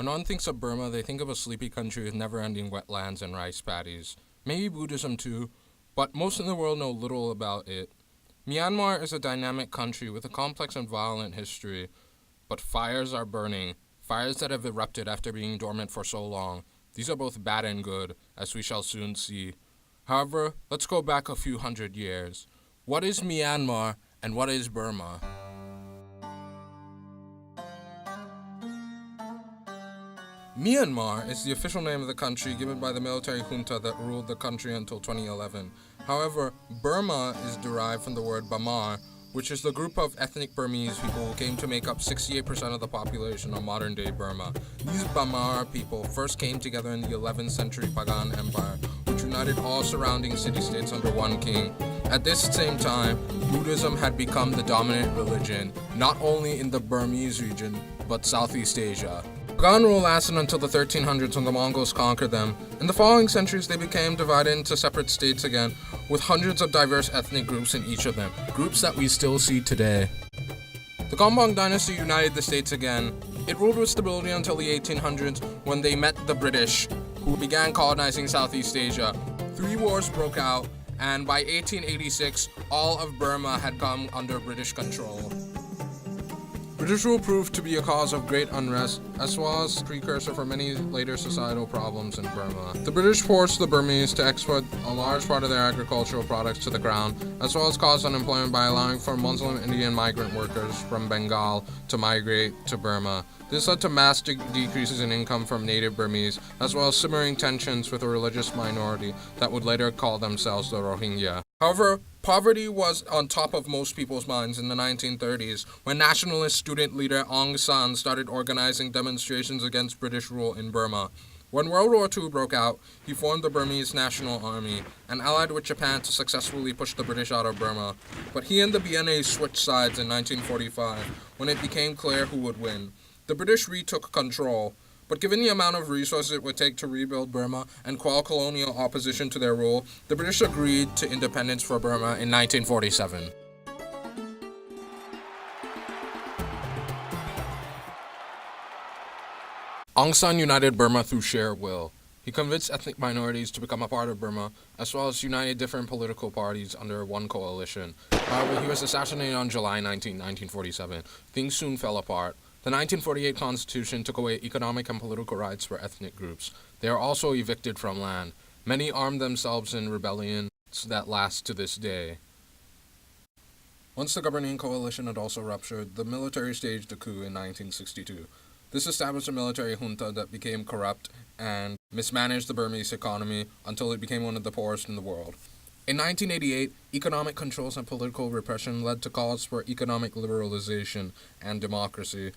When one thinks of Burma, they think of a sleepy country with never-ending wetlands and rice paddies. Maybe Buddhism too, but most in the world know little about it. Myanmar is a dynamic country with a complex and violent history, but fires are burning, fires that have erupted after being dormant for so long. These are both bad and good, as we shall soon see. However, let's go back a few hundred years. What is Myanmar and what is Burma? Myanmar is the official name of the country given by the military junta that ruled the country until 2011. However, Burma is derived from the word Bamar, which is the group of ethnic Burmese people who came to make up 68% of the population of modern-day Burma. These Bamar people first came together in the 11th century Pagan Empire, which united all surrounding city-states under one king. At this same time, Buddhism had become the dominant religion, not only in the Burmese region, but Southeast Asia. Pagan rule lasted until the 1300s when the Mongols conquered them. In the following centuries, they became divided into separate states again, with hundreds of diverse ethnic groups in each of them, groups that we still see today. The Gombong dynasty united the states again. It ruled with stability until the 1800s when they met the British, who began colonizing Southeast Asia. 3 wars broke out, and by 1886, all of Burma had come under British control. British rule proved to be a cause of great unrest, as well as a precursor for many later societal problems in Burma. The British forced the Burmese to export a large part of their agricultural products to the ground, as well as caused unemployment by allowing for Muslim Indian migrant workers from Bengal to migrate to Burma. This led to mass decreases in income from native Burmese, as well as simmering tensions with a religious minority that would later call themselves the Rohingya. However, poverty was on top of most people's minds in the 1930s, when nationalist student leader Aung San started organizing demonstrations against British rule in Burma. When World War II broke out, he formed the Burmese National Army and allied with Japan to successfully push the British out of Burma. But he and the BNA switched sides in 1945, when it became clear who would win. The British retook control, but given the amount of resources it would take to rebuild Burma and quell colonial opposition to their rule, the British agreed to independence for Burma in 1947. Aung San united Burma through sheer will. He convinced ethnic minorities to become a part of Burma, as well as united different political parties under one coalition. However, he was assassinated on July 19, 1947. Things soon fell apart. The 1948 Constitution took away economic and political rights for ethnic groups. They are also evicted from land. Many armed themselves in rebellions that last to this day. Once the governing coalition had also ruptured, the military staged a coup in 1962. This established a military junta that became corrupt and mismanaged the Burmese economy until it became one of the poorest in the world. In 1988, economic controls and political repression led to calls for economic liberalization and democracy.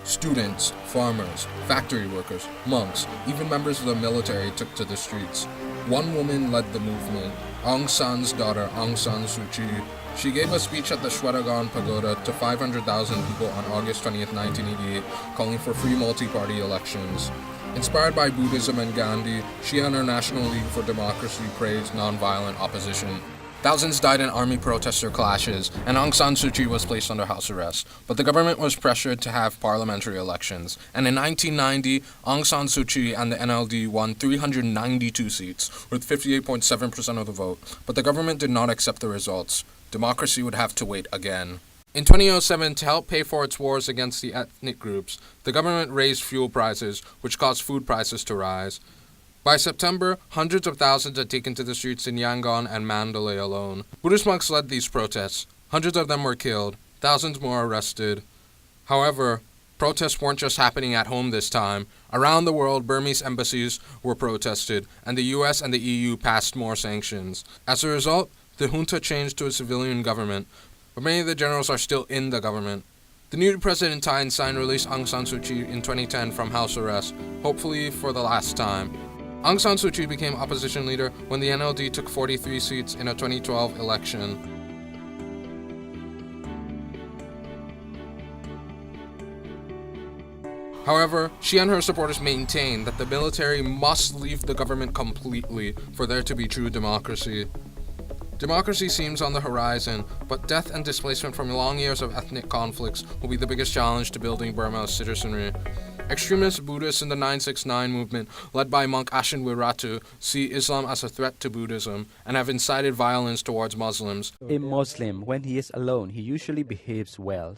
Students, farmers, factory workers, monks, even members of the military took to the streets. One woman led the movement, Aung San's daughter Aung San Suu Kyi. She gave a speech at the Shwedagon Pagoda to 500,000 people on August 20, 1988, calling for free multi-party elections. Inspired by Buddhism and Gandhi, she and her National League for Democracy praised nonviolent opposition. Thousands died in army protester clashes, and Aung San Suu Kyi was placed under house arrest. But the government was pressured to have parliamentary elections, and in 1990, Aung San Suu Kyi and the NLD won 392 seats, with 58.7% of the vote. But the government did not accept the results. Democracy would have to wait again. In 2007, to help pay for its wars against the ethnic groups, the government raised fuel prices, which caused food prices to rise. By September, hundreds of thousands had taken to the streets in Yangon and Mandalay alone. Buddhist monks led these protests. Hundreds of them were killed, thousands more arrested. However, protests weren't just happening at home this time. Around the world, Burmese embassies were protested, and the US and the EU passed more sanctions. As a result, the junta changed to a civilian government, but many of the generals are still in the government. The new president Thein Sein released Aung San Suu Kyi in 2010 from house arrest, hopefully for the last time. Aung San Suu Kyi became opposition leader when the NLD took 43 seats in a 2012 election. However, she and her supporters maintain that the military must leave the government completely for there to be true democracy. Democracy seems on the horizon, but death and displacement from long years of ethnic conflicts will be the biggest challenge to building Burma's citizenry. Extremist Buddhists in the 969 movement, led by monk Ashin Wiratu, see Islam as a threat to Buddhism and have incited violence towards Muslims. A Muslim, when he is alone, he usually behaves well.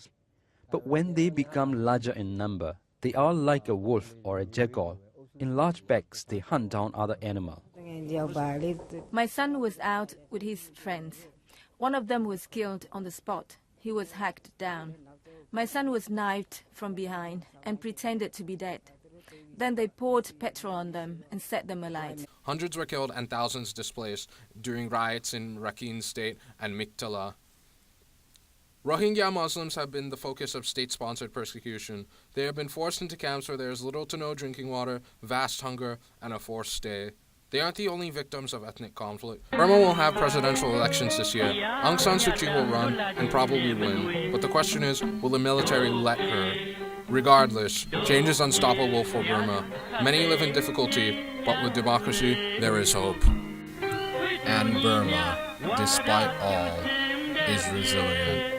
But when they become larger in number, they are like a wolf or a jackal. In large packs, they hunt down other animals. My son was out with his friends. One of them was killed on the spot. He was hacked down. My son was knifed from behind and pretended to be dead. Then they poured petrol on them and set them alight. Hundreds were killed and thousands displaced during riots in Rakhine State and Miktala. Rohingya Muslims have been the focus of state-sponsored persecution. They have been forced into camps where there is little to no drinking water, vast hunger, and a forced stay. They aren't the only victims of ethnic conflict. Burma will have presidential elections this year. Aung San Suu Kyi will run and probably win. But the question is, will the military let her? Regardless, change is unstoppable for Burma. Many live in difficulty, but with democracy, there is hope. And Burma, despite all, is resilient.